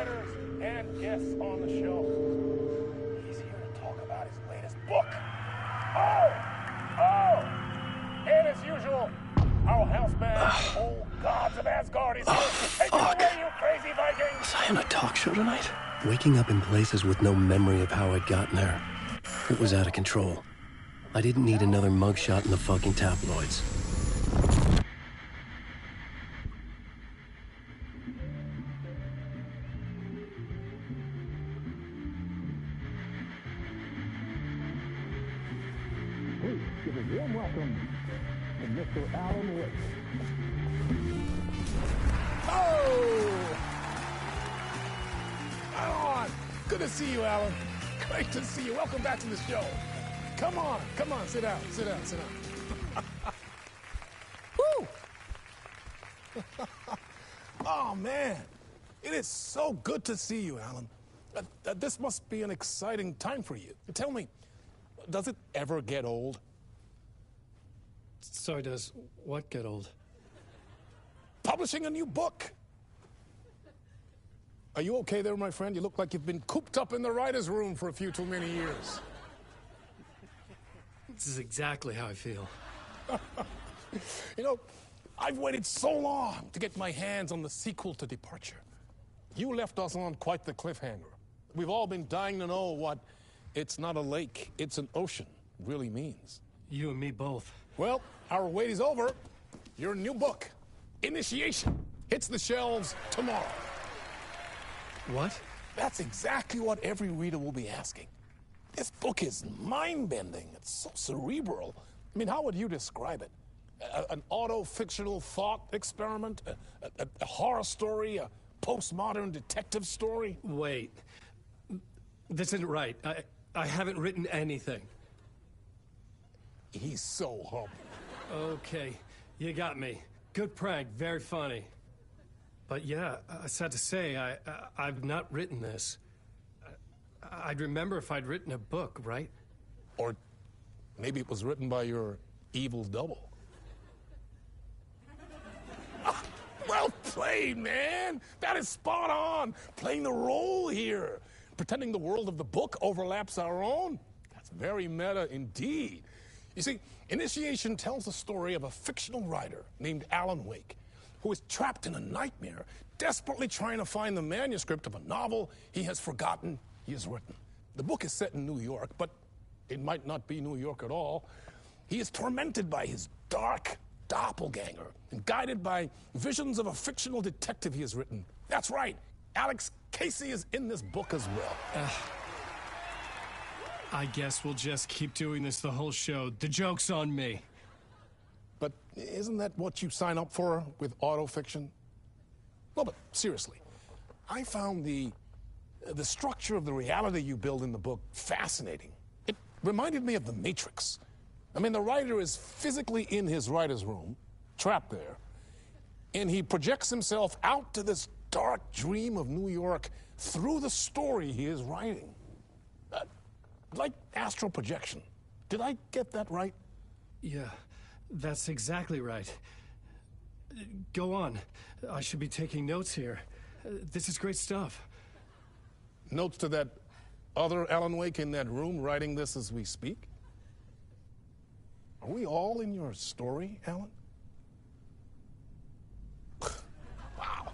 writers and guests on the show. He's here to talk about his latest book. And as usual, our house band, old gods of Asgard, is here to take it away, you crazy Vikings! Was I on a talk show tonight? Waking up in places with no memory of how I'd gotten there. It was out of control. I didn't need another mugshot in the fucking tabloids. Please give a warm welcome to Mr. Alan Wake. Oh! Alan! Good to see you, Alan. Great to see you. Welcome back to the show. Come on, sit down. Woo! Oh, man. It is so good to see you, Alan. This must be an exciting time for you. Tell me, does it ever get old? Sorry, does what get old? Publishing a new book. Are you okay there, my friend? You look like you've been cooped up in the writer's room for a few too many years. This is exactly how I feel. You know, I've waited so long to get my hands on the sequel to Departure. You left us on quite the cliffhanger. We've all been dying to know what "it's not a lake, it's an ocean" really means. You and me both. Well, our wait is over. Your new book, Initiation, hits the shelves tomorrow. What? That's exactly what every reader will be asking. This book is mind-bending. It's so cerebral. I mean, how would you describe it? An auto-fictional thought experiment? A horror story? A postmodern detective story? Wait. This isn't right. I haven't written anything. He's so humble. Okay, you got me. Good prank, very funny. But yeah, sad to say, I've not written this. I'd remember if I'd written a book, right? Or maybe it was written by your evil double. Well played, man. That is spot on. Playing the role here. Pretending the world of the book overlaps our own. That's very meta indeed. You see, Initiation tells the story of a fictional writer named Alan Wake, who is trapped in a nightmare, desperately trying to find the manuscript of a novel he has forgotten he has written. The book is set in New York, but it might not be New York at all. He is tormented by his dark doppelganger and guided by visions of a fictional detective he has written. That's right, Alex Casey is in this book as well. I guess we'll just keep doing this the whole show. The joke's on me. But isn't that what you sign up for with autofiction? No, but seriously, I found the structure of the reality you build in the book fascinating. It reminded me of The Matrix. I mean, the writer is physically in his writer's room, trapped there, and he projects himself out to this dark dream of New York through the story he is writing. Like astral projection. Did I get that right? Yeah, that's exactly right. Go on. I should be taking notes here. This is great stuff. Notes to that other Alan Wake in that room writing this as we speak? Are we all in your story, Alan? Wow.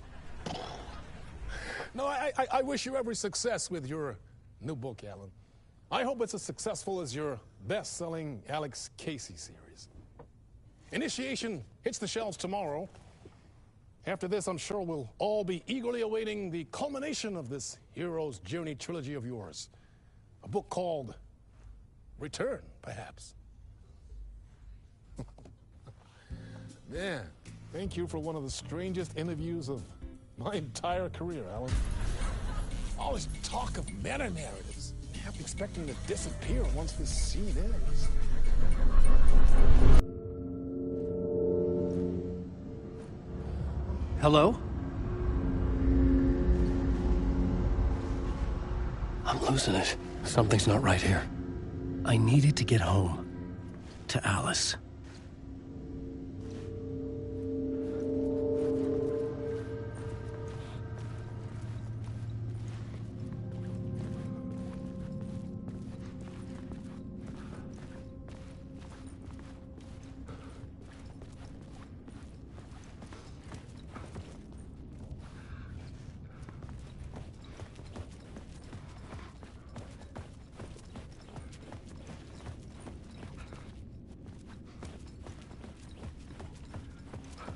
No, I wish you every success with your new book, Alan. I hope it's as successful as your best-selling Alex Casey series. Initiation hits the shelves tomorrow. After this, I'm sure we'll all be eagerly awaiting the culmination of this hero's journey trilogy of yours. A book called Return, perhaps. Man, thank you for one of the strangest interviews of my entire career, Alan. All this talk of meta-narratives. I'm expecting to disappear once this scene ends. Hello? I'm losing it. Something's not right here. I needed to get home. To Alice.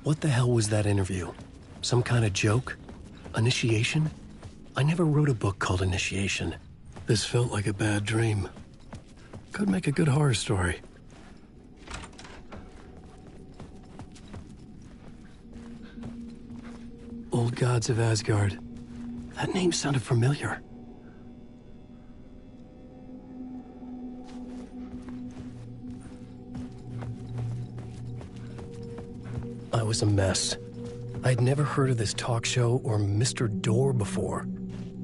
What the hell was that interview? Some kind of joke? Initiation? I never wrote a book called Initiation. This felt like a bad dream. Could make a good horror story. Old Gods of Asgard. That name sounded familiar. I was a mess. I'd never heard of this talk show or Mr. Door before.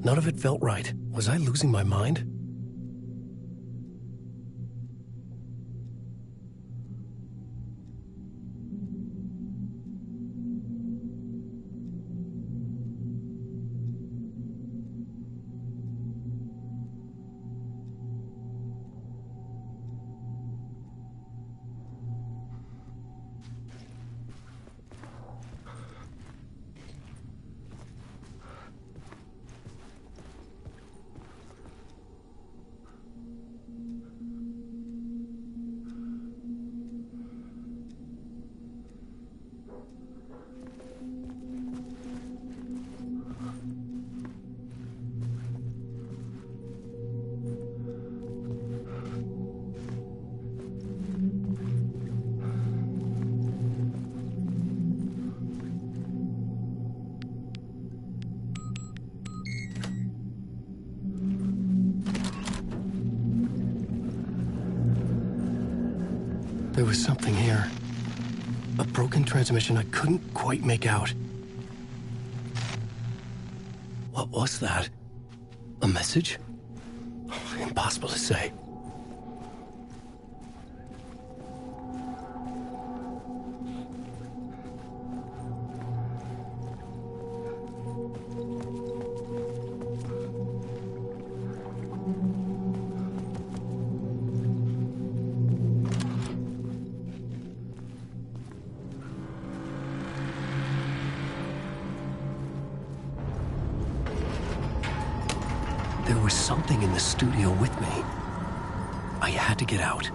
None of it felt right. Was I losing my mind? There was something here. A broken transmission I couldn't quite make out. What was that? A message? Impossible to say. There was something in the studio with me. I had to get out.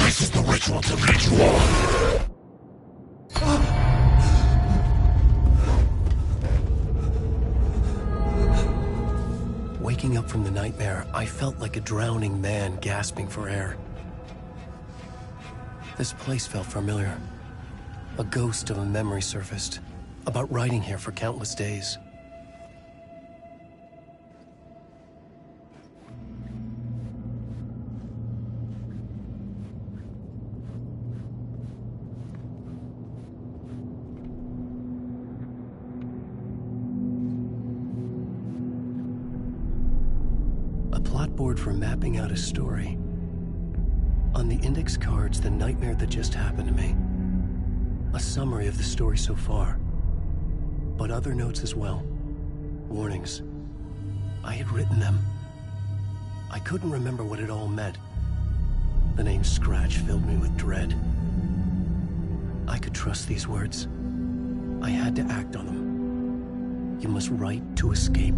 This is the ritual to lead you on. Waking up from the nightmare, I felt like a drowning man gasping for air. This place felt familiar. A ghost of a memory surfaced, about riding here for countless days. A plot board for mapping out a story. On the index cards, the nightmare that just happened to me. A summary of the story so far. But other notes as well. Warnings. I had written them. I couldn't remember what it all meant. The name Scratch filled me with dread. I could trust these words. I had to act on them. You must write to escape.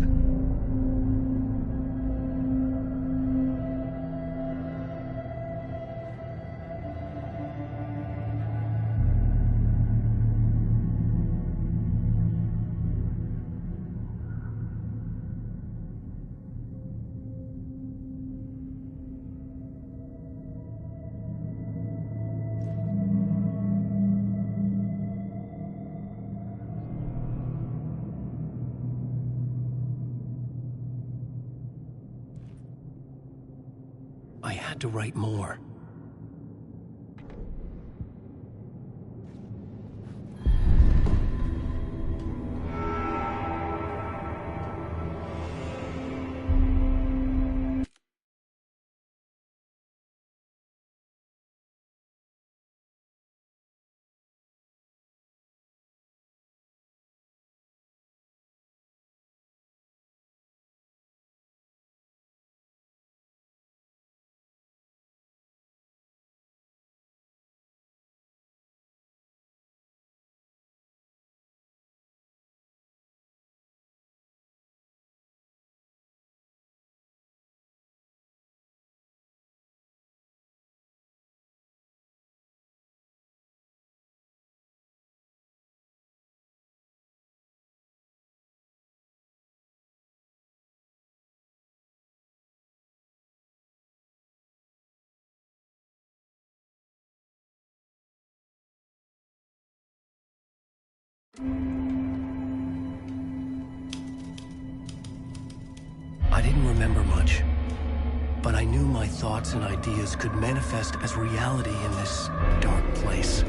I had to write more. I didn't remember much, but I knew my thoughts and ideas could manifest as reality in this dark place.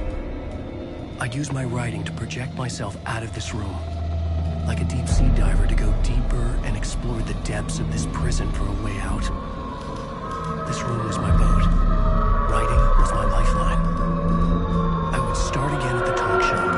I'd use my writing to project myself out of this room, like a deep-sea diver to go deeper and explore the depths of this prison for a way out. This room was my boat. Writing was my lifeline. I would start again at the talk show.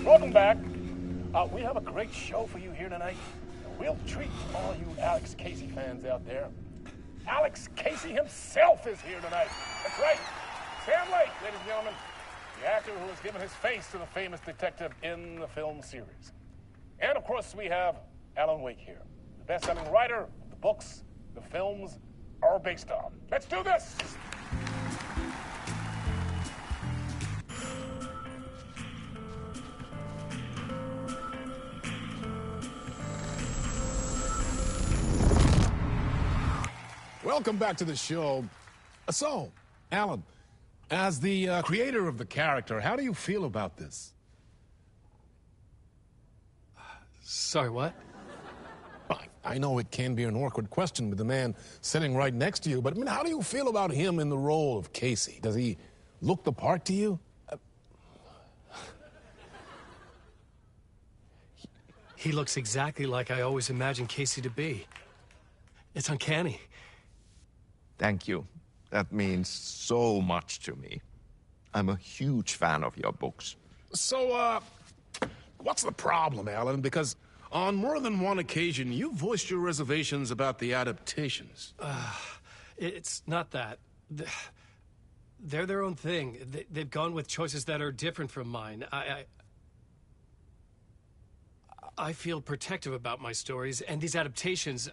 Welcome back. We have a great show for you here tonight. We'll treat all you Alex Casey fans out there. Alex Casey himself is here tonight. That's right. Sam Lake, ladies and gentlemen, the actor who has given his face to the famous detective in the film series. And of course, we have Alan Wake here, the best-selling writer of the books the films are based on. Let's do this! Welcome back to the show. So, Alan, as the creator of the character, how do you feel about this? Sorry, what? I know it can be an awkward question with the man sitting right next to you, but I mean, how do you feel about him in the role of Casey? Does he look the part to you? He looks exactly like I always imagined Casey to be. It's uncanny. Thank you. That means so much to me. I'm a huge fan of your books. So, what's the problem, Alan? Because on more than one occasion, you voiced your reservations about the adaptations. It's not that. They're their own thing. They've gone with choices that are different from mine. I feel protective about my stories, and these adaptations...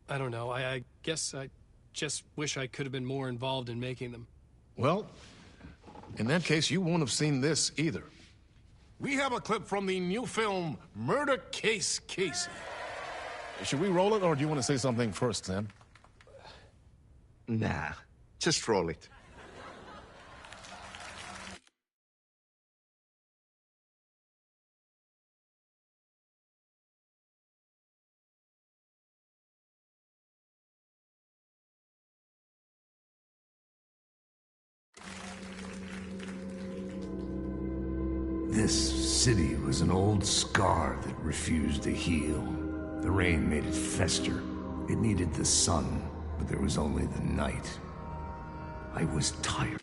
I don't know. I guess I just wish I could have been more involved in making them. Well, in that case, you won't have seen this either. We have a clip from the new film, Murder Case Casey. Should we roll it, or do you want to say something first, Sam? Nah, just roll it. This city was an old scar that refused to heal. The rain made it fester. It needed the sun, but there was only the night. I was tired.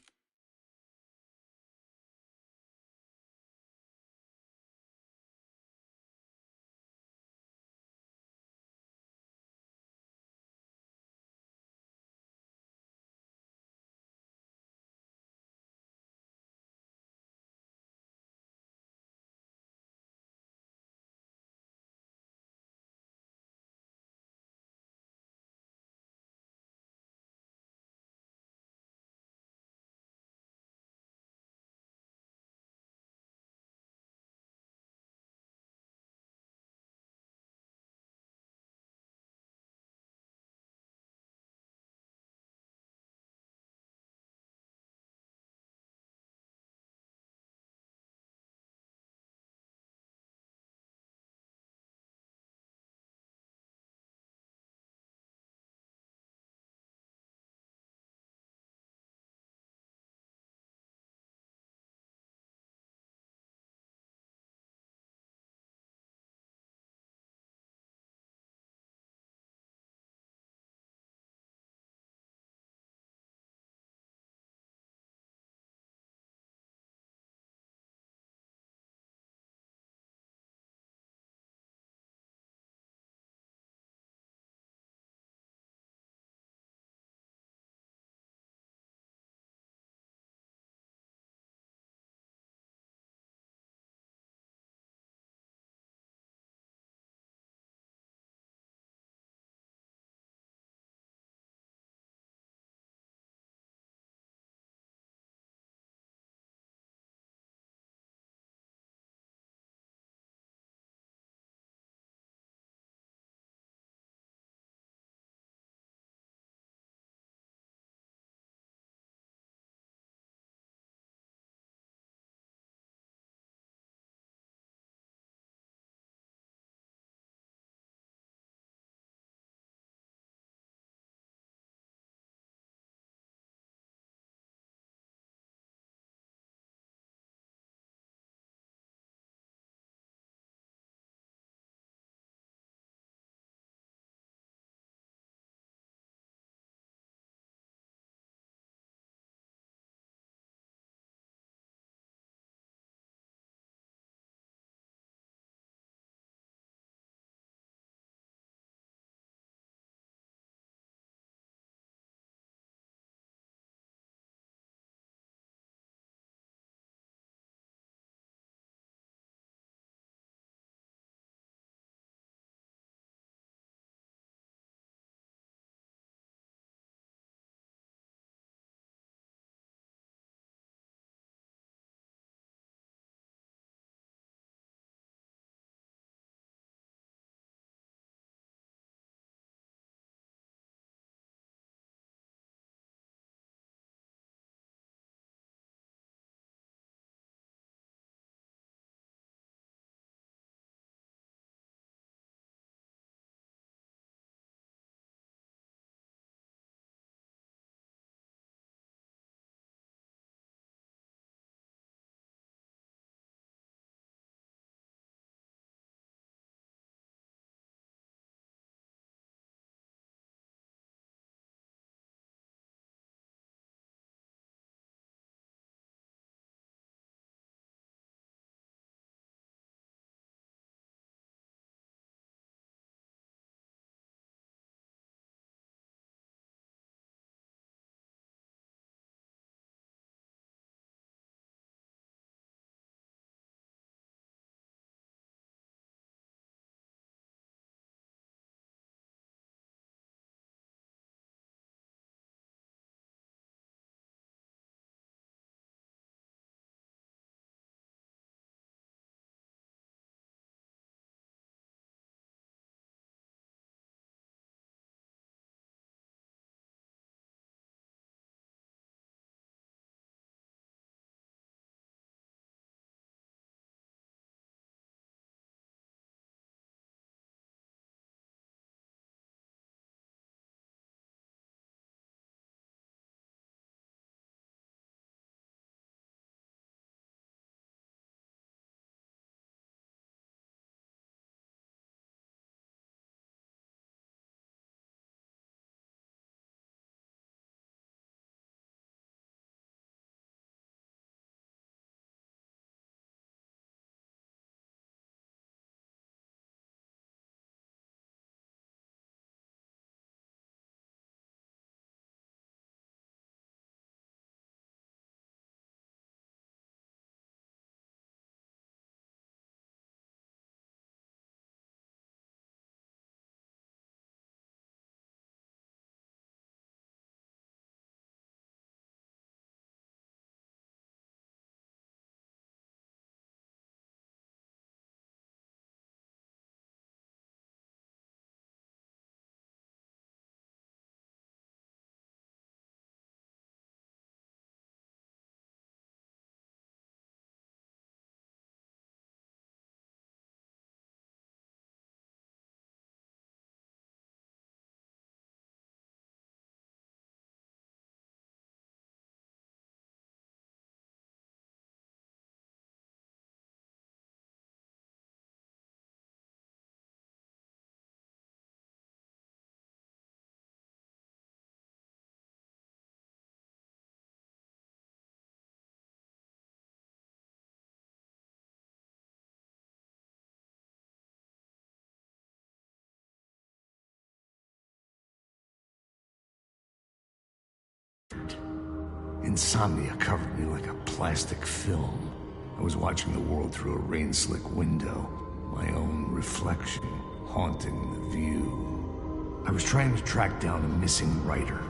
Insomnia covered me like a plastic film. I was watching the world through a rain-slick window, my own reflection haunting the view. I was trying to track down a missing writer.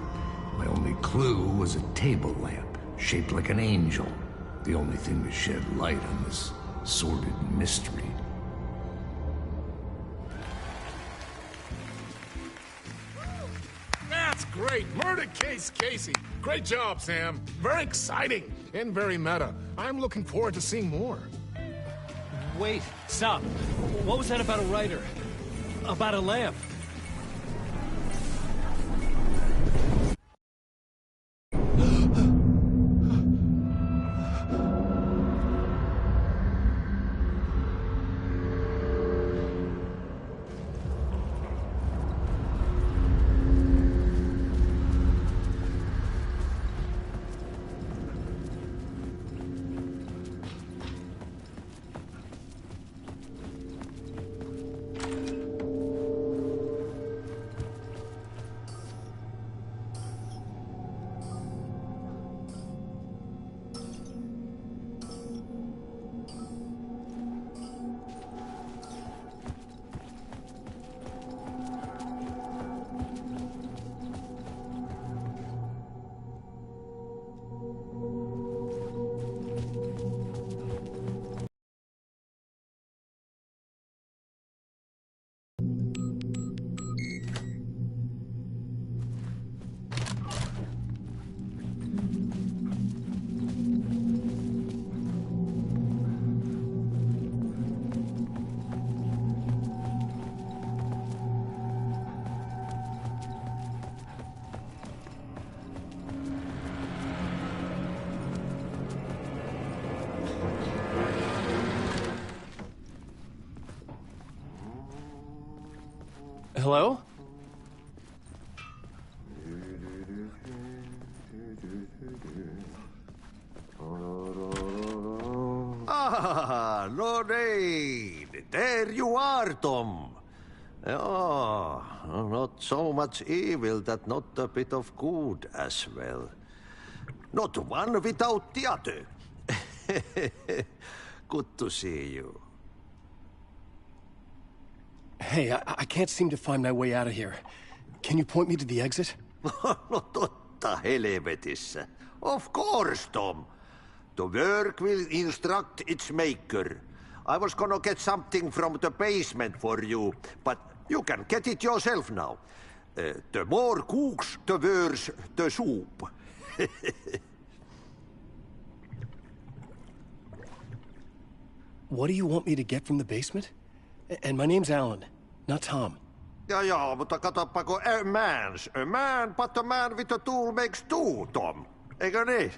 My only clue was a table lamp, shaped like an angel. The only thing to shed light on this sordid mystery. That's great. Murder case, Casey. Great job, Sam. Very exciting and very meta. I'm looking forward to seeing more. Wait, stop. What was that about a writer? About a lamp? Hello? Ah, Lorraine! There you are, Tom. Oh, not so much evil that not a bit of good as well. Not one without the other. Good to see you. Hey, I can't seem to find my way out of here. Can you point me to the exit? No totta helvetissä. Of course, Tom. The work will instruct its maker. I was gonna get something from the basement for you, but you can get it yourself now. The more cooks, the worse the soup. What do you want me to get from the basement? And my name's Alan, not Tom. Ja, mutta katsoppa, a man, but a man with a tool makes two, Tom. Eikö niin?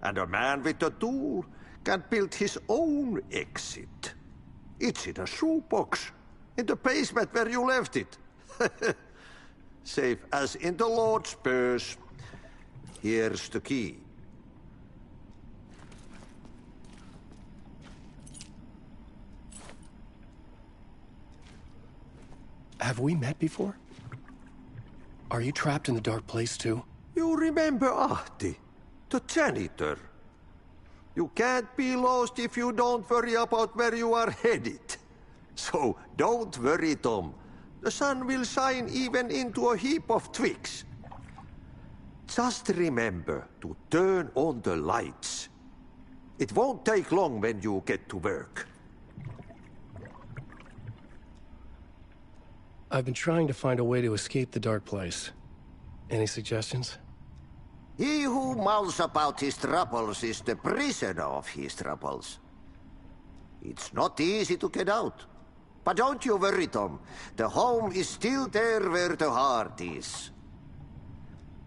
And a man with a tool can build his own exit. It's in a shoebox, in the basement where you left it. Safe as in the Lord's purse. Here's the key. Have we met before? Are you trapped in the dark place too? You remember Ahti, the janitor. You can't be lost if you don't worry about where you are headed. So don't worry, Tom. The sun will shine even into a heap of twigs. Just remember to turn on the lights. It won't take long when you get to work. I've been trying to find a way to escape the dark place. Any suggestions? He who mouths about his troubles is the prisoner of his troubles. It's not easy to get out. But don't you worry, Tom. The home is still there where the heart is.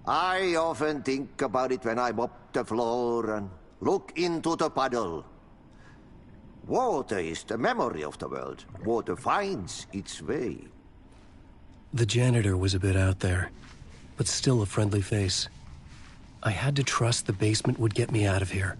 I often think about it when I mop the floor and look into the puddle. Water is the memory of the world. Water finds its way. The janitor was a bit out there, but still a friendly face. I had to trust the basement would get me out of here.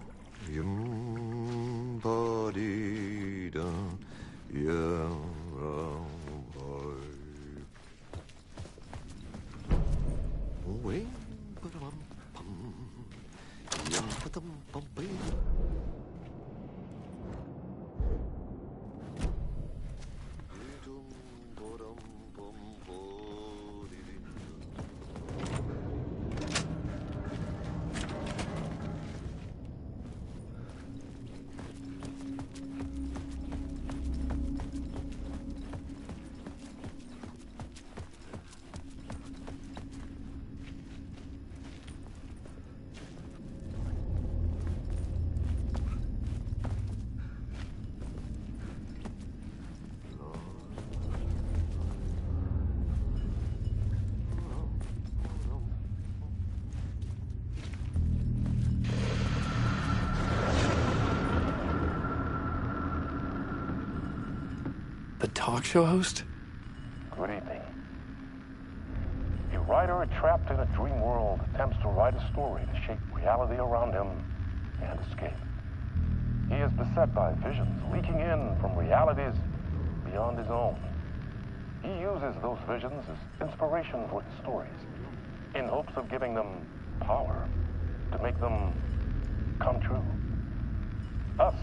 talk show host? Good evening. A writer trapped in a dream world attempts to write a story to shape reality around him and escape. He is beset by visions leaking in from realities beyond his own. He uses those visions as inspiration for his stories, in hopes of giving them power to make them come true. Us,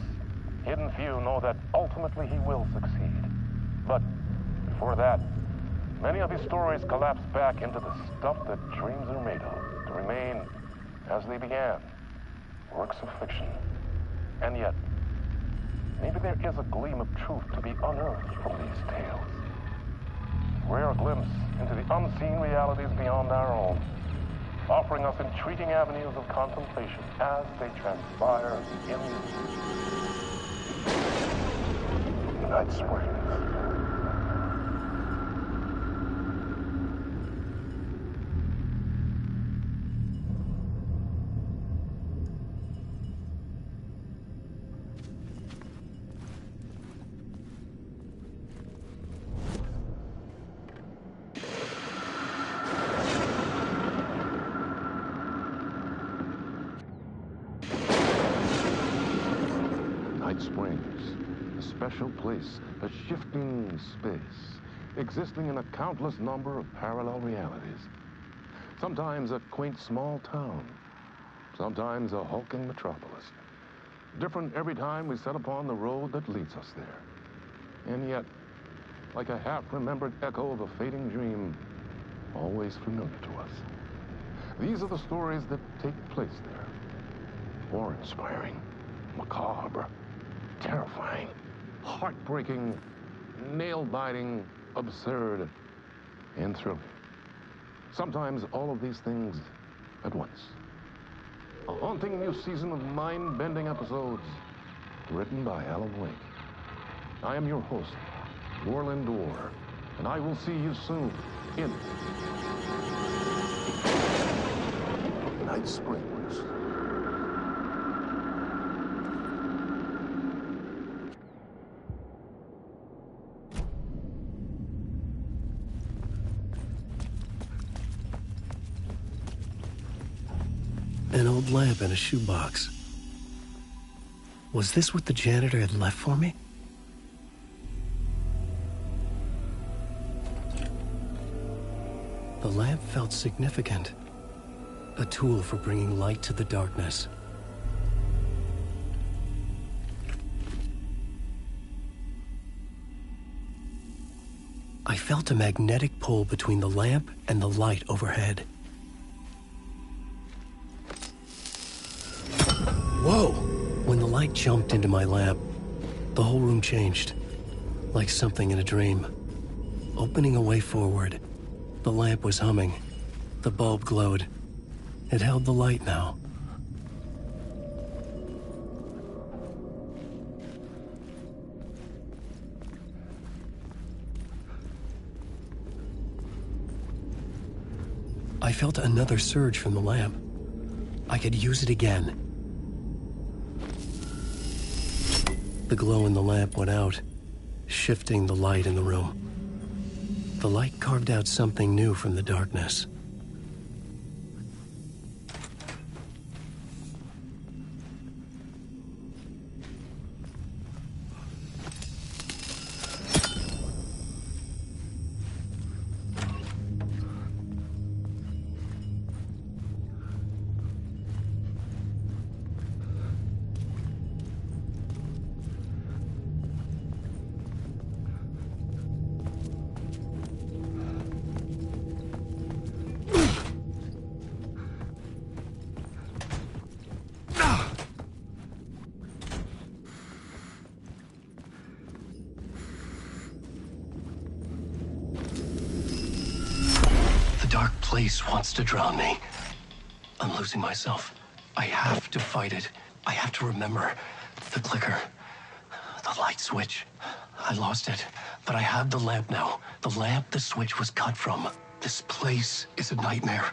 hidden few, know that ultimately he will succeed. But before that, many of his stories collapse back into the stuff that dreams are made of, to remain as they began, works of fiction. And yet, maybe there is a gleam of truth to be unearthed from these tales. A rare glimpse into the unseen realities beyond our own, offering us intriguing avenues of contemplation as they transpire in Night Springs. Night Springs, a special place, a shifting space, existing in a countless number of parallel realities. Sometimes a quaint small town, sometimes a hulking metropolis. Different every time we set upon the road that leads us there. And yet, like a half-remembered echo of a fading dream, always familiar to us. These are the stories that take place there. Awe-inspiring, macabre, terrifying, heartbreaking, nail-biting, absurd, and thrilling. Sometimes all of these things at once. A haunting new season of mind-bending episodes written by Alan Wake. I am your host, Warland Orr, and I will see you soon in Night Springs. An old lamp in a shoebox. Was this what the janitor had left for me? The lamp felt significant. A tool for bringing light to the darkness. I felt a magnetic pull between the lamp and the light overhead. Whoa! When the light jumped into my lamp, the whole room changed, like something in a dream. Opening a way forward, the lamp was humming. The bulb glowed. It held the light now. I felt another surge from the lamp. I could use it again. The glow in the lamp went out, shifting the light in the room. The light carved out something new from the darkness. Place wants to drown me. I'm losing myself. I have to fight it. I have to remember. The clicker. The light switch. I lost it. But I have the lamp now. The lamp the switch was cut from. This place is a nightmare.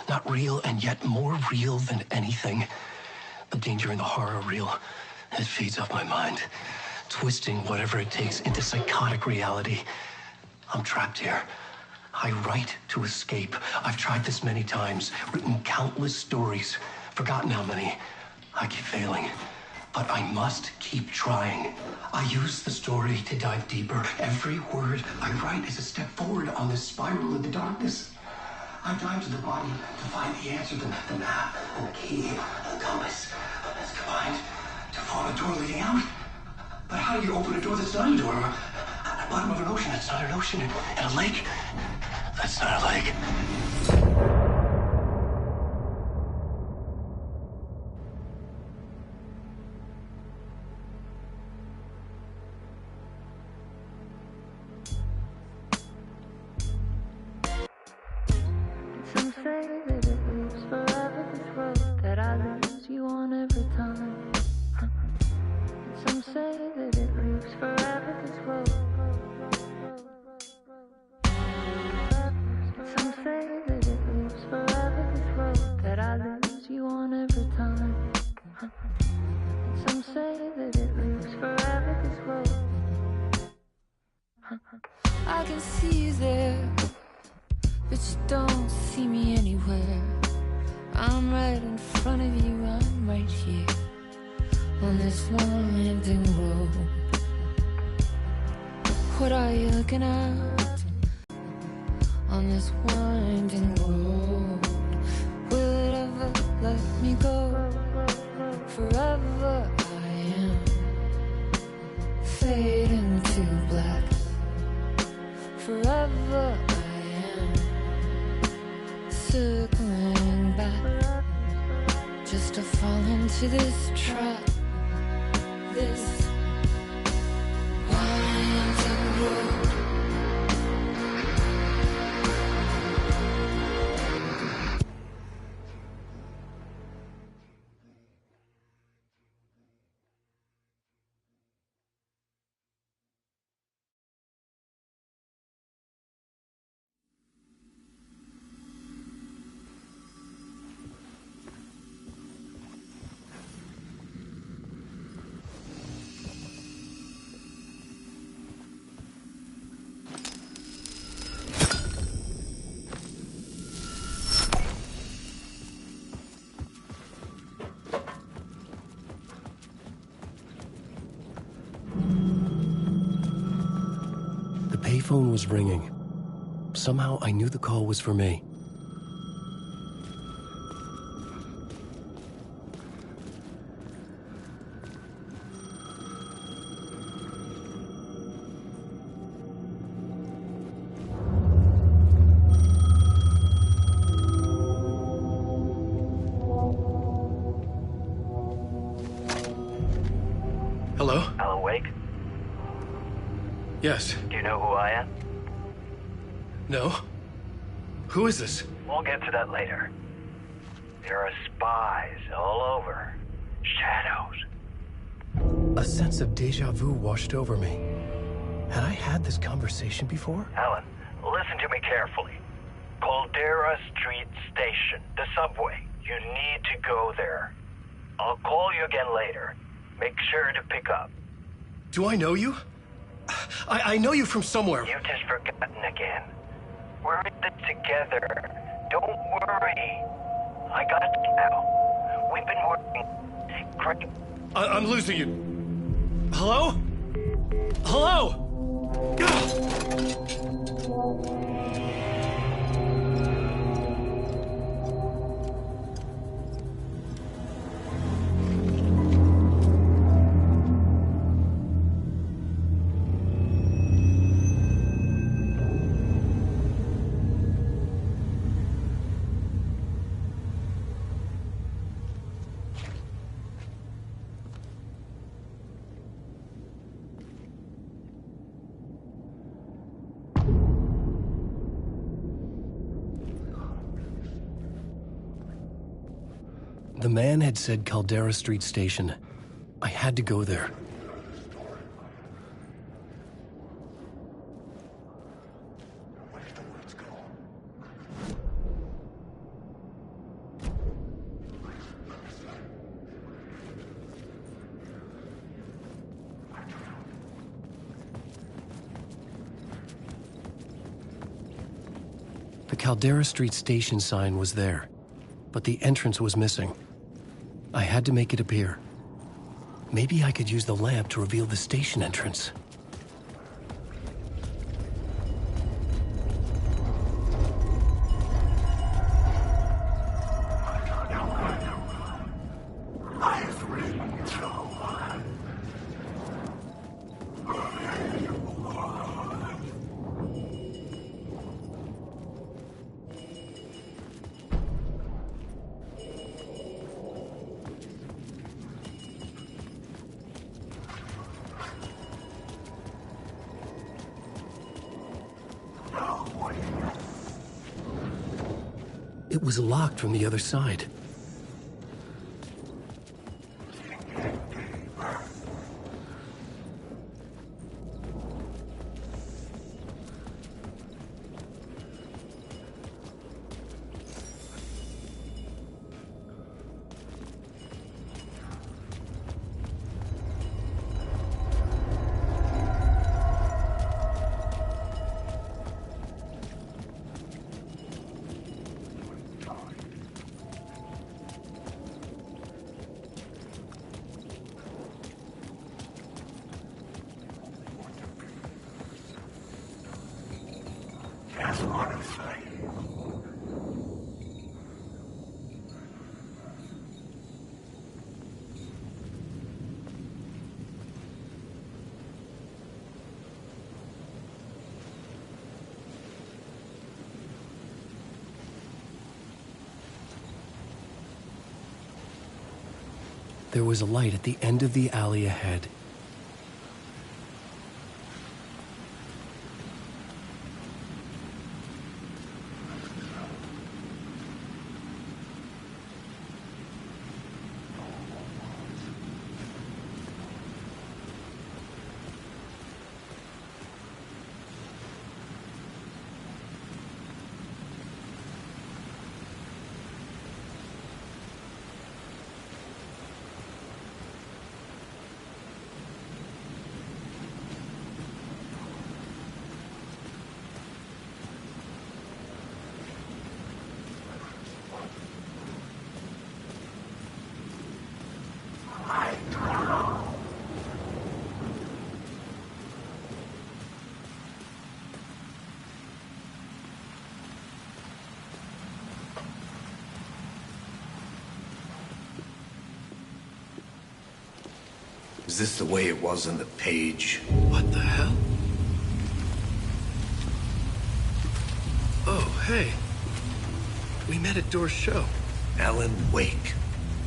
Not real, and yet more real than anything. The danger and the horror are real. It feeds off my mind. twisting whatever it takes into psychotic reality. I'm trapped here. I write to escape. I've tried this many times, written countless stories, forgotten how many. I keep failing, but I must keep trying. I use the story to dive deeper. Every word I write is a step forward on this spiral into darkness. I dive to the body to find the answer, the map, and the key, the compass. That's combined to form a door leading out. But how do you open a door that's not a door? At the bottom of an ocean that's not an ocean, and a lake that's not a lake. Some say that it lives forever, this road that I lose you on every time. Some say that it lives forever, this road. Some say that it lives forever, this road that I lose you on every time. Some say that it lives forever, this road. I can see you there, but you don't see me anywhere. I'm right in front of you, I'm right here on this winding road. What are you looking at on this winding road? Will it ever let me go? Forever I am fading to black. Forever circling back, just to fall into this trap, this winding road. The payphone was ringing. Somehow I knew the call was for me. Hello? Alan Wake? Yes. Do you know who I am? No? Who is this? We'll get to that later. There are spies all over. Shadows. A sense of deja vu washed over me. Had I had this conversation before? Alan, listen to me carefully. Caldera Street Station, the subway. You need to go there. I'll call you again later. Make sure to pick up. Do I know you? I know you from somewhere. You've just forgotten again. We're in this together. Don't worry. I got you now. We've been working. Great. I'm losing you. Hello? Hello? The man had said Caldera Street Station. I had to go there. Caldera Street station sign was there, but the entrance was missing. I had to make it appear. Maybe I could use the lamp to reveal the station entrance. It was locked from the other side. There was a light at the end of the alley ahead. Is this the way it was on the page? What the hell? Oh, hey. We met at Door's show. Alan Wake,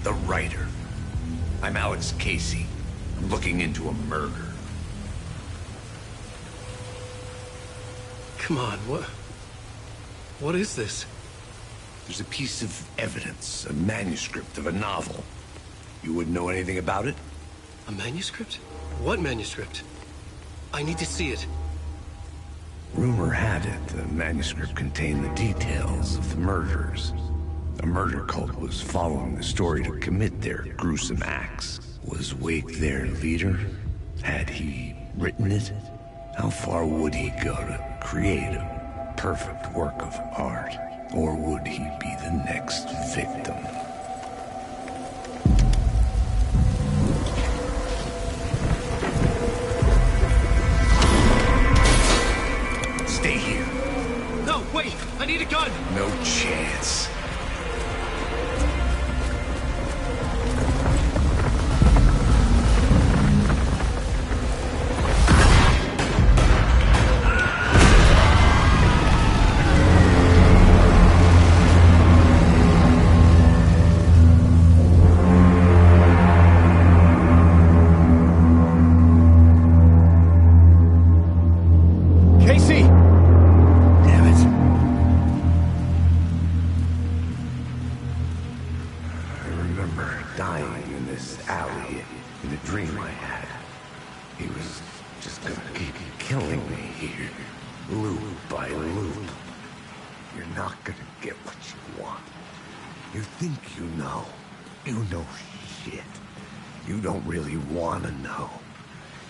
the writer. I'm Alex Casey. I'm looking into a murder. Come on, what is this? There's a piece of evidence, a manuscript of a novel. You wouldn't know anything about it? A manuscript? What manuscript? I need to see it. Rumor had it the manuscript contained the details of the murders. A murder cult was following the story to commit their gruesome acts. Was Wake their leader? Had he written it? How far would he go to create a perfect work of art? Or would he be the next victim? Stay here. No, wait! I need a gun! No chance.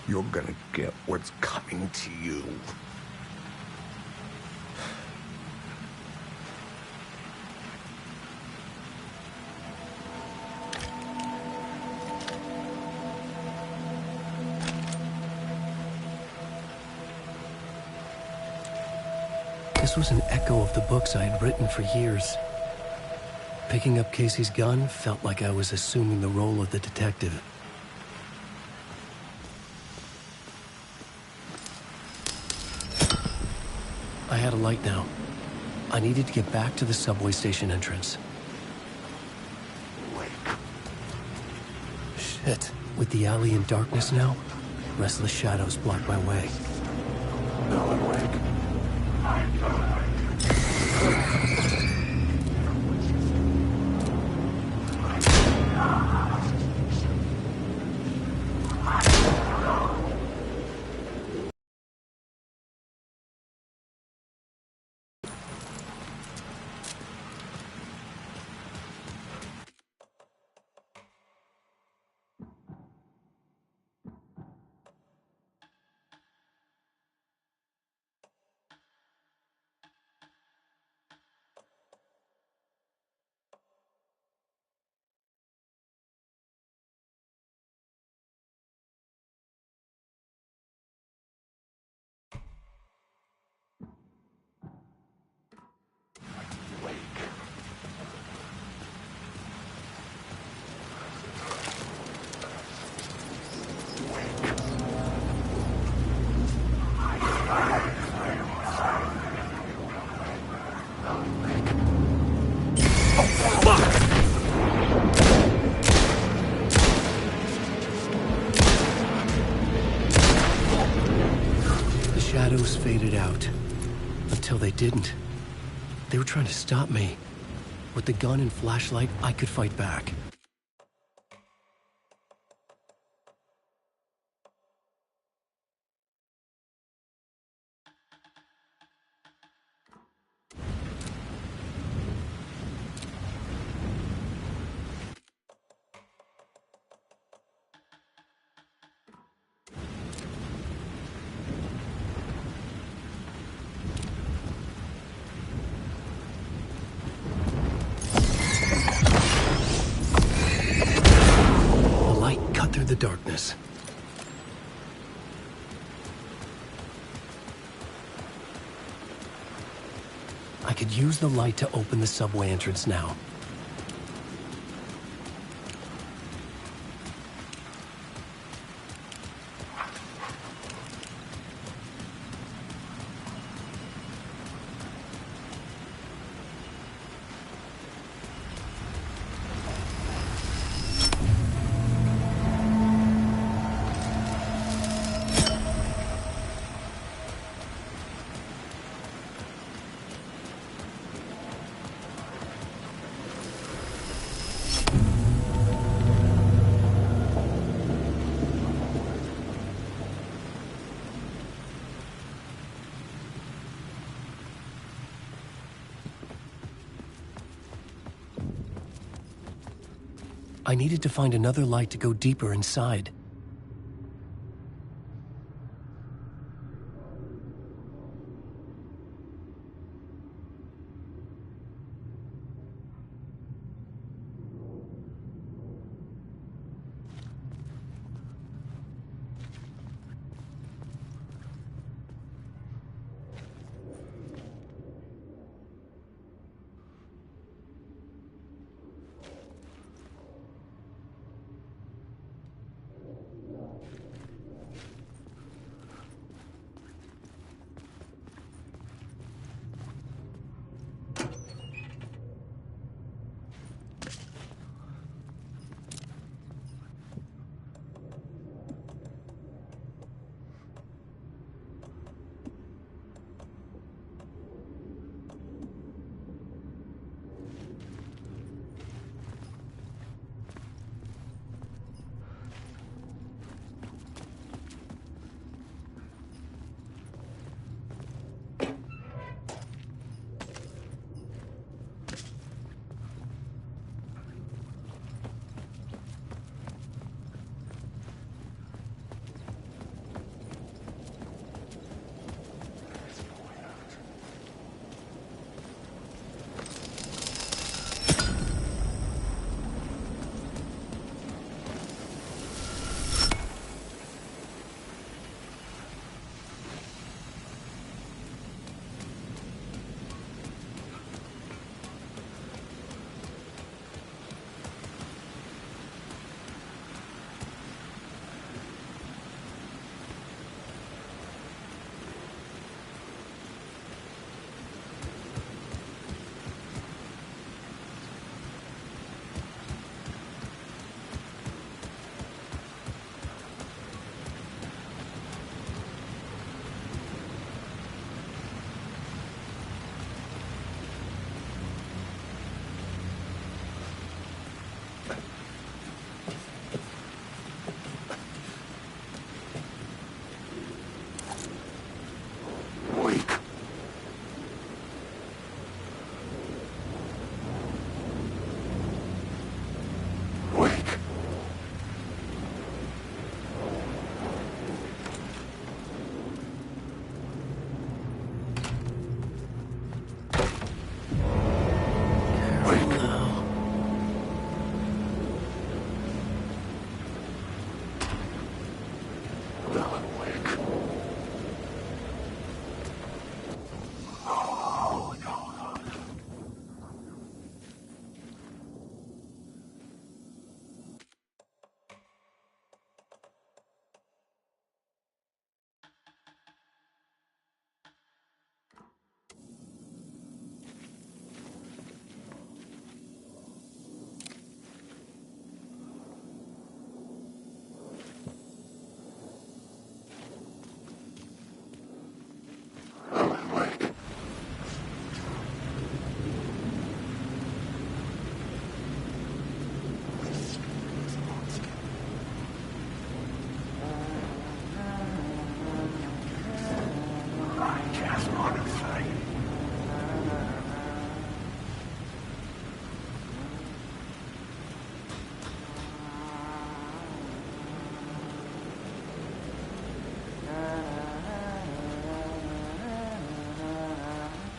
You're gonna get what's coming to you. This was an echo of the books I had written for years. Picking up Casey's gun felt like I was assuming the role of the detective. I had a light now. I needed to get back to the subway station entrance. Shit. With the alley in darkness now, restless shadows block my way. Shadows faded out. Until they didn't. They were trying to stop me. With the gun and flashlight, I could fight back. Through the darkness. I could use the light to open the subway entrance now. I needed to find another light to go deeper inside.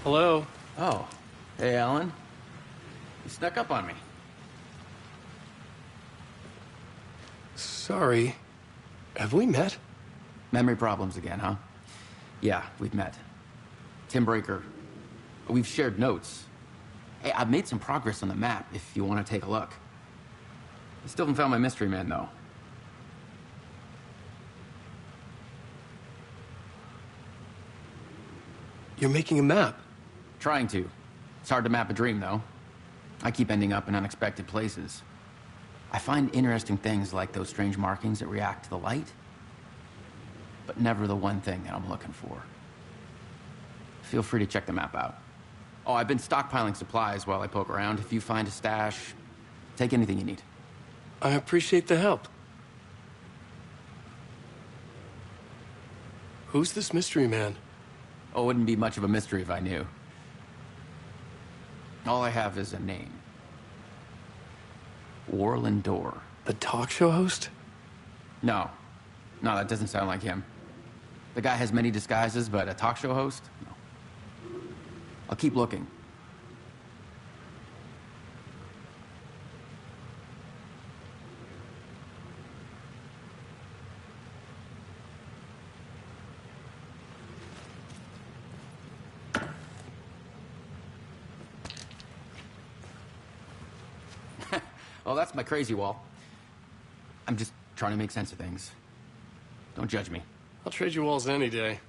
Hello? Oh. Hey, Alan. You snuck up on me. Sorry. Have we met? Memory problems again, huh? Yeah, we've met. Tim Breaker. We've shared notes. Hey, I've made some progress on the map if you want to take a look. I still haven't found my mystery man, though. You're making a map? Trying to. It's hard to map a dream, though. I keep ending up in unexpected places. I find interesting things like those strange markings that react to the light, but never the one thing that I'm looking for. Feel free to check the map out. Oh, I've been stockpiling supplies while I poke around. If you find a stash, take anything you need. I appreciate the help. Who's this mystery man? Oh, it wouldn't be much of a mystery if I knew. All I have is a name. Warland Dorr. The talk show host? No. No, that doesn't sound like him. The guy has many disguises, but a talk show host? No. I'll keep looking. Oh, that's my crazy wall. I'm just trying to make sense of things. Don't judge me. I'll trade you walls any day.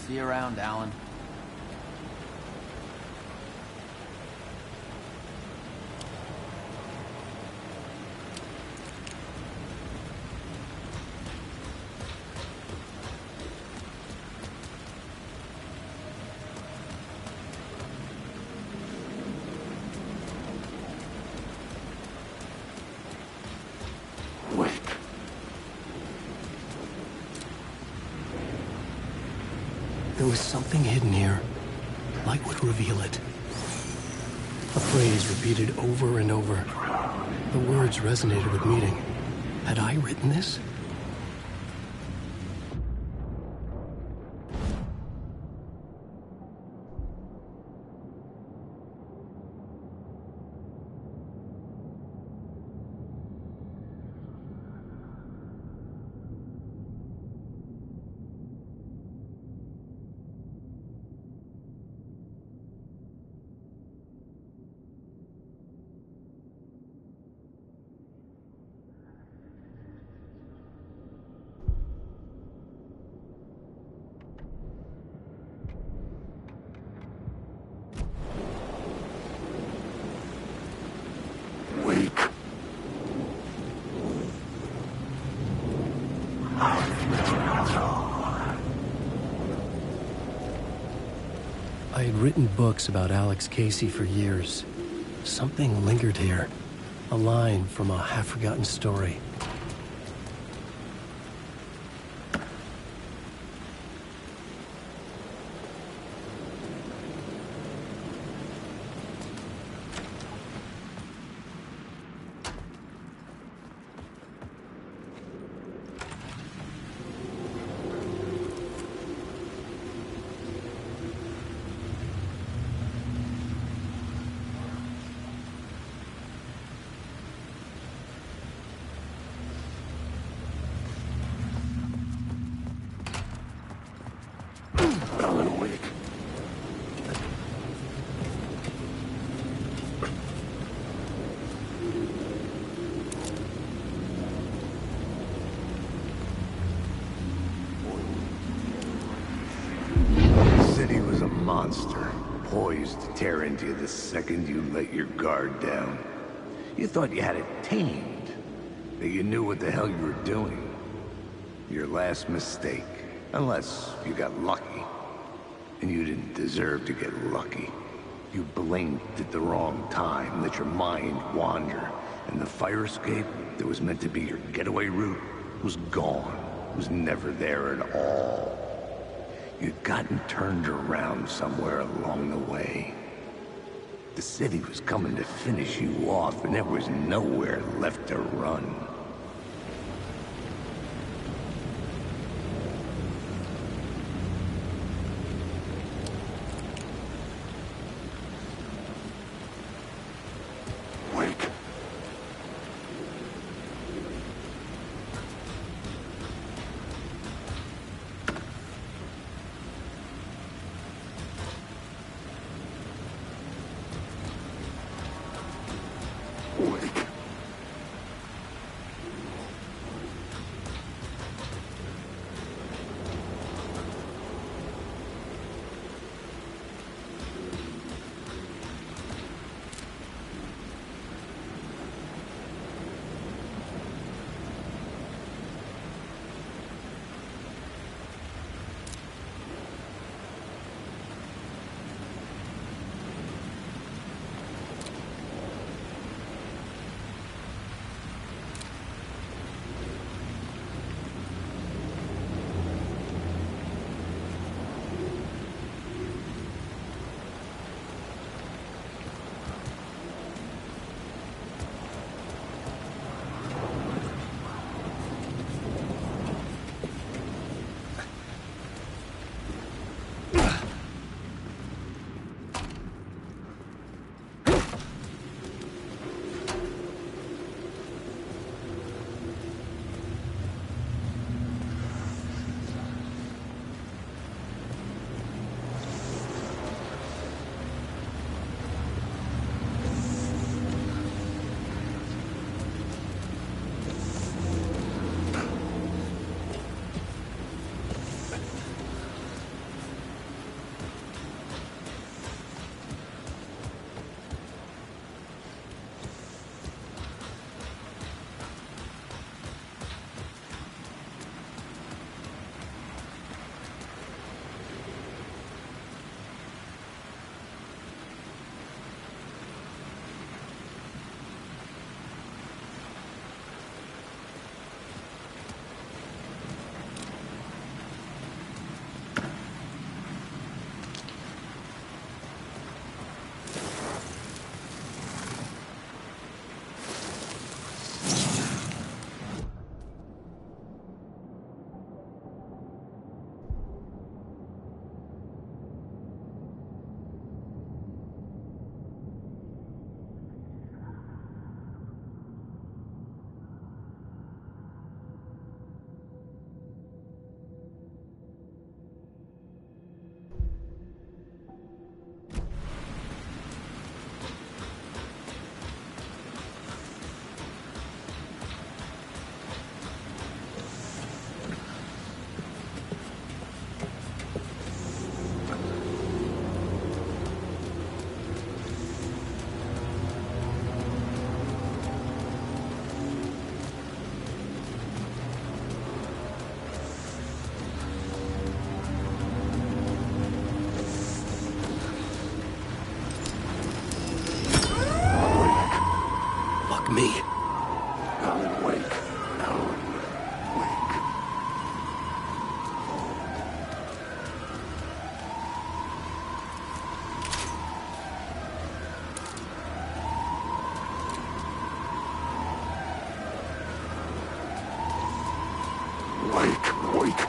See you around, Alan. There was something hidden here. Light would reveal it. A phrase repeated over and over. The words resonated with meaning. Had I written this? I had written books about Alex Casey for years. Something lingered here. A line from a half-forgotten story. to tear into you the second you let your guard down. You thought you had it tamed, that you knew what the hell you were doing. Your last mistake, unless you got lucky. And you didn't deserve to get lucky. You blinked at the wrong time, let your mind wander, and the fire escape that was meant to be your getaway route was gone, was never there at all. You'd gotten turned around somewhere along the way. The city was coming to finish you off, and there was nowhere left to run. Me. Alan, wake. Alan, wake. Wake, wake.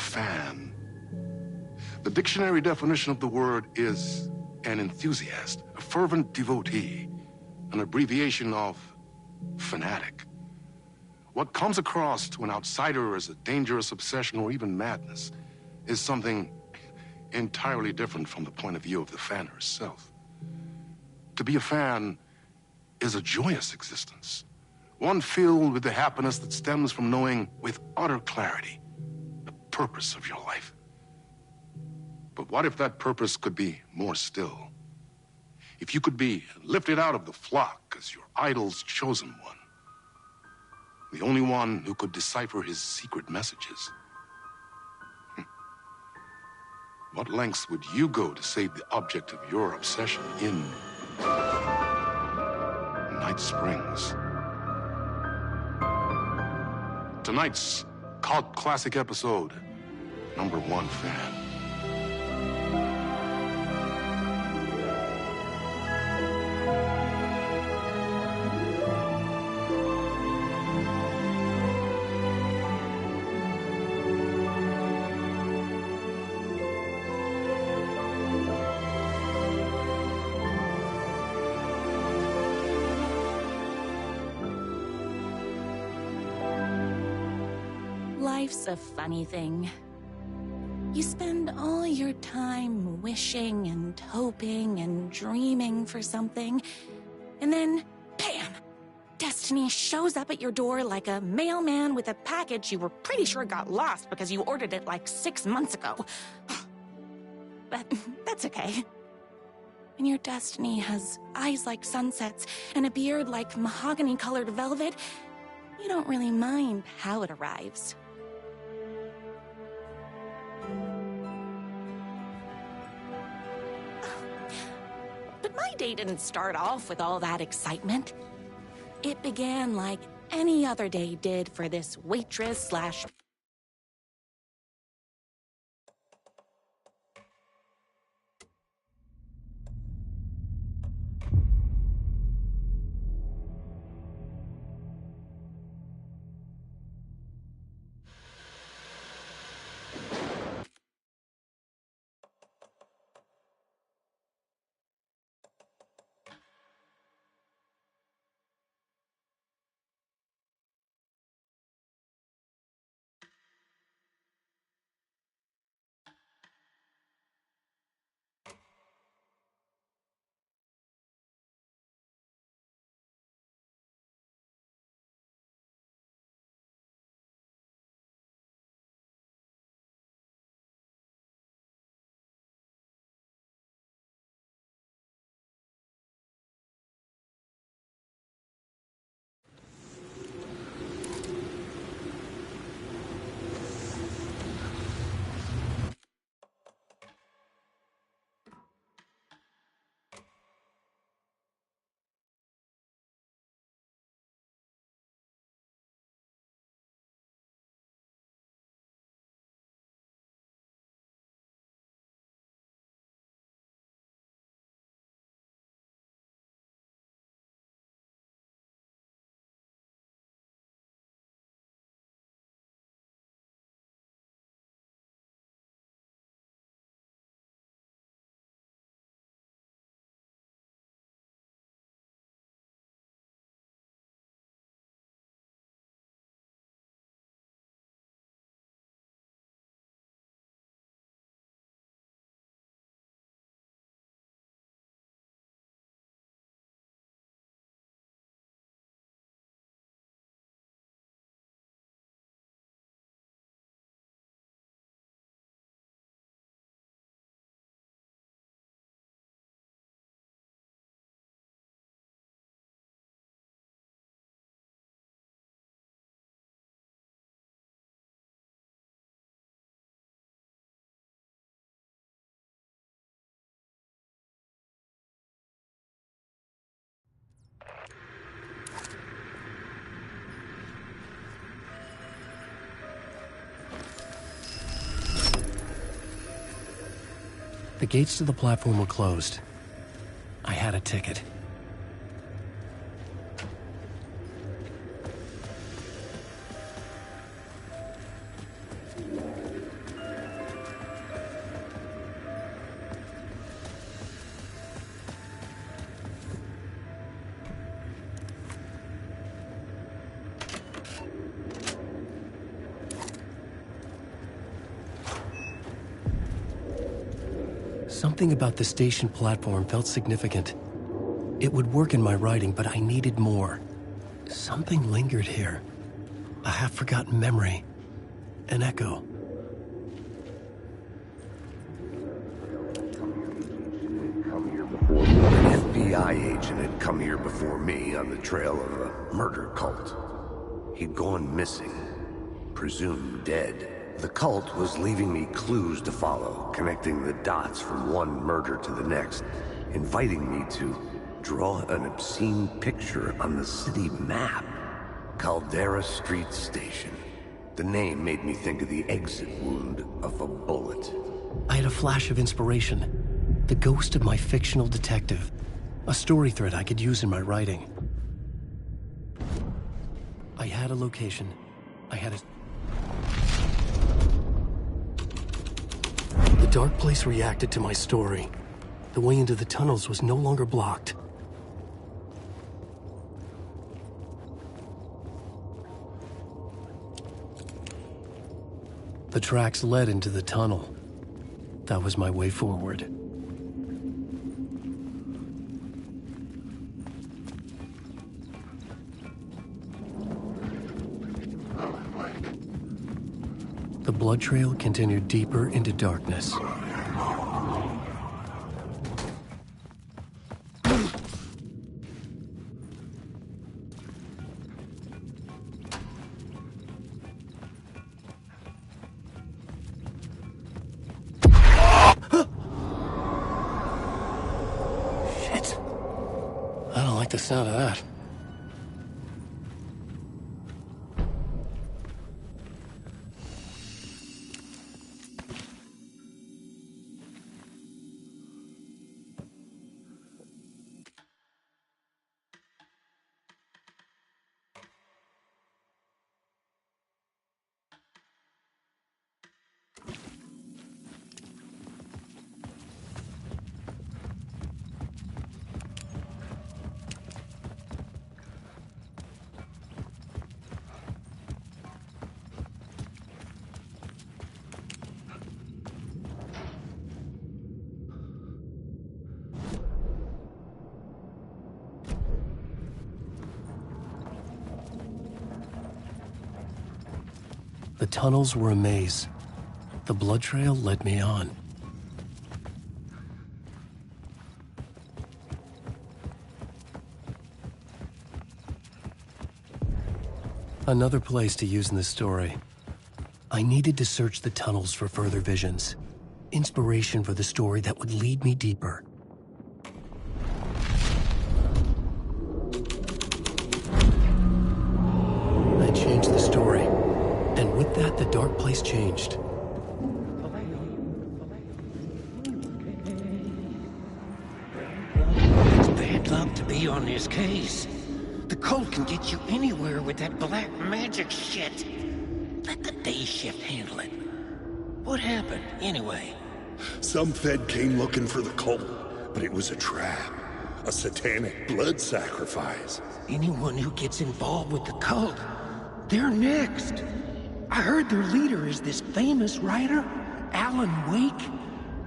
fan. The dictionary definition of the word is an enthusiast, a fervent devotee, an abbreviation of fanatic. What comes across to an outsider as a dangerous obsession or even madness is something entirely different from the point of view of the fan herself. To be a fan is a joyous existence, one filled with the happiness that stems from knowing with utter clarity the purpose of your life. But what if that purpose could be more still? If you could be lifted out of the flock as your idol's chosen one, the only one who could decipher his secret messages. What lengths would you go to save the object of your obsession in Night Springs? Tonight's cult classic episode, #1 fan. Life's a funny thing. You spend all your time wishing and hoping and dreaming for something, and then, bam! Destiny shows up at your door like a mailman with a package you were pretty sure got lost because you ordered it like 6 months ago. But that's okay. When your destiny has eyes like sunsets and a beard like mahogany-colored velvet, you don't really mind how it arrives. But my day didn't start off with all that excitement. It began like any other day did for this waitress / The gates to the platform were closed. I had a ticket. Something about the station platform felt significant. It would work in my writing, but I needed more. Something lingered here. A half-forgotten memory. An echo. An FBI agent had come here before me on the trail of a murder cult. He'd gone missing, presumed dead. The cult was leaving me clues to follow, connecting the dots from one murder to the next, inviting me to draw an obscene picture on the city map. Caldera Street Station. The name made me think of the exit wound of a bullet. I had a flash of inspiration. The ghost of my fictional detective. A story thread I could use in my writing. I had a location. I had a... The dark place reacted to my story. The way into the tunnels was no longer blocked. The tracks led into the tunnel. That was my way forward. The blood trail continued deeper into darkness. Shit. I don't like the sound of that. The tunnels were a maze. The blood trail led me on. Another place to use in this story. I needed to search the tunnels for further visions. Inspiration for the story that would lead me deeper. I changed the story. And with that, the dark place changed. It's bad luck to be on this case. The cult can get you anywhere with that black magic shit. Let the day shift handle it. What happened, anyway? Some Fed came looking for the cult, but it was a trap. A satanic blood sacrifice. Anyone who gets involved with the cult, they're next. I heard their leader is this famous writer, Alan Wake.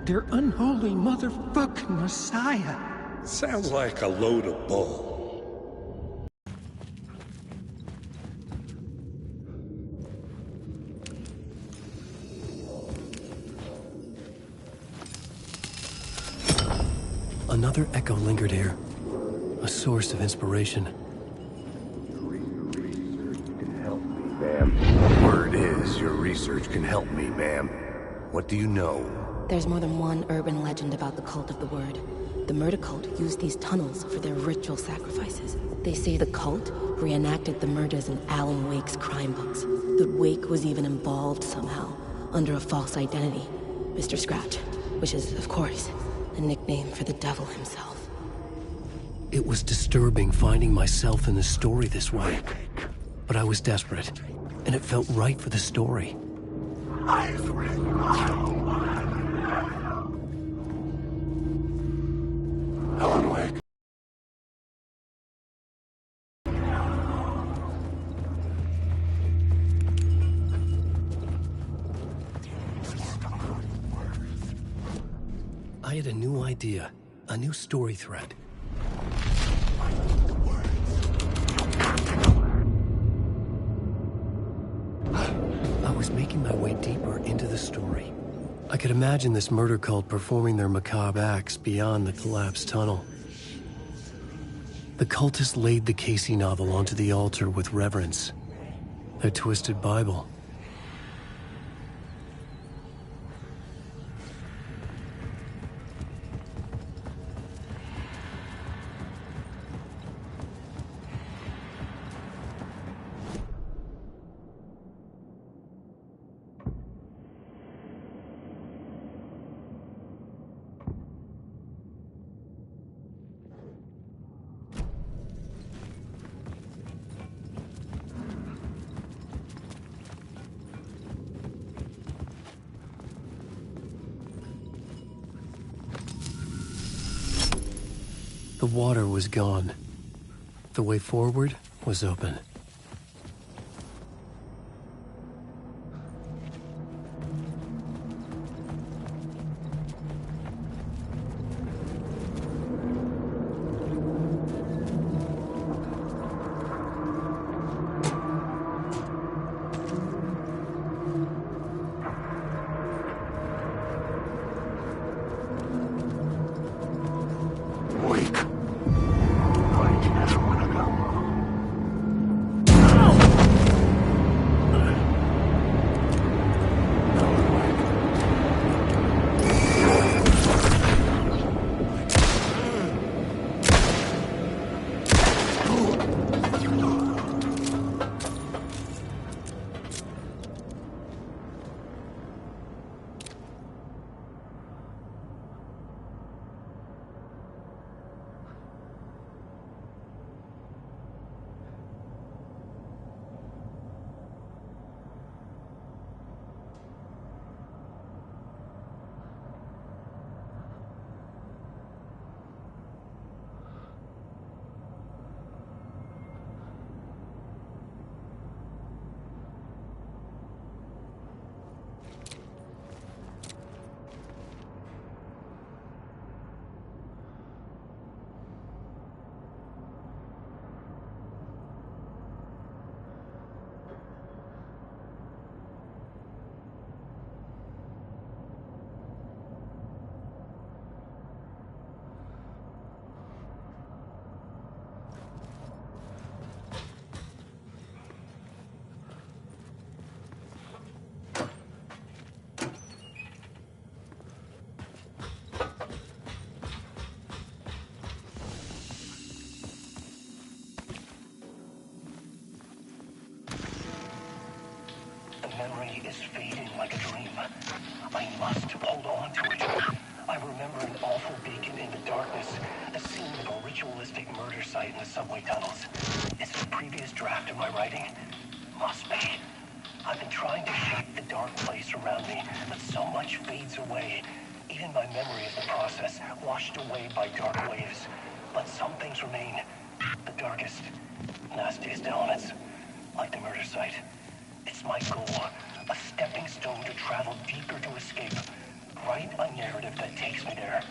Their unholy motherfucking messiah. Sounds like a load of bull. Another echo lingered here. A source of inspiration. Word is, your research can help me, ma'am. What do you know? There's more than one urban legend about the Cult of the Word. The murder cult used these tunnels for their ritual sacrifices. They say the cult reenacted the murders in Alan Wake's crime books. That Wake was even involved somehow, under a false identity. Mr. Scratch, which is, of course, a nickname for the devil himself. It was disturbing finding myself in the story this way. But I was desperate, and it felt right for the story. Alan Wake. I I had a new idea, a new story thread. I was making my way deeper into the story. I could imagine this murder cult performing their macabre acts beyond the collapsed tunnel. The cultists laid the Casey novel onto the altar with reverence. Their twisted Bible. The water was gone. The way forward was open. Memory is fading like a dream. I must hold on to it. I remember an awful beacon in the darkness, the scene of a ritualistic murder site in the subway tunnels. Is it a previous draft of my writing? Must be. I've been trying to shape the dark place around me, but so much fades away. Even my memory of the process, washed away by dark waves. But some things remain. The darkest, nastiest elements, like the murder site. It's my goal, a stepping stone to travel deeper to escape. Write a narrative that takes me there.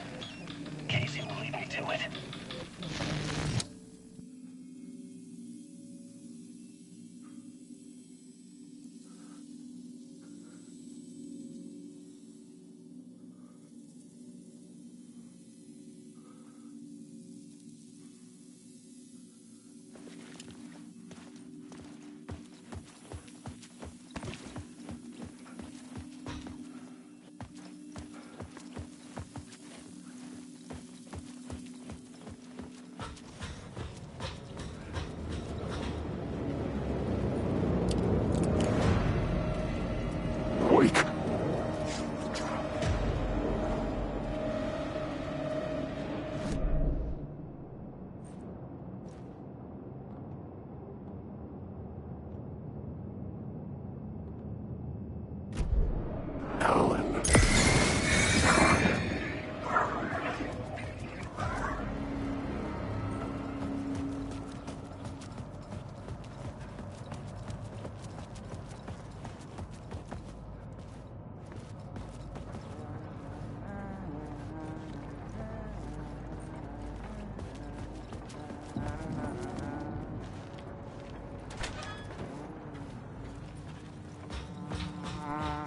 Casey will lead me to it.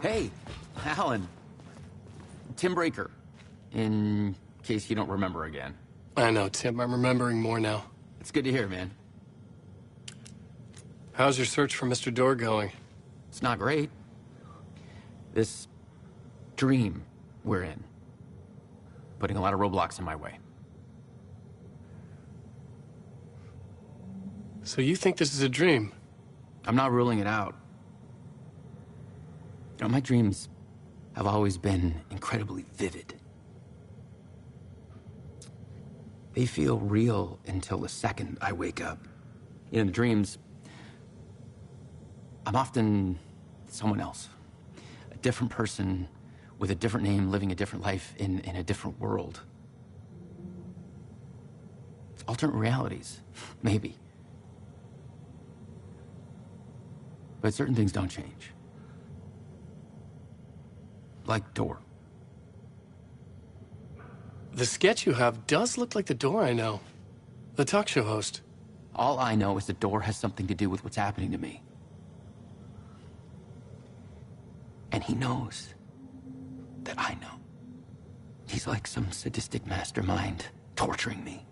Hey, Alan. Tim Breaker, in case you don't remember again. I know, Tim. I'm remembering more now. It's good to hear, man. How's your search for Mr. Door going? It's not great. This dream we're in, putting a lot of roadblocks in my way. So you think this is a dream? I'm not ruling it out. You know, my dreams have always been incredibly vivid. They feel real until the second I wake up. In the dreams, I'm often someone else. A different person with a different name, living a different life in a different world. Alternate realities, maybe. But certain things don't change. Like Door. The sketch you have does look like the Door I know. The talk show host. All I know is the Door has something to do with what's happening to me. And he knows that I know. He's like some sadistic mastermind torturing me.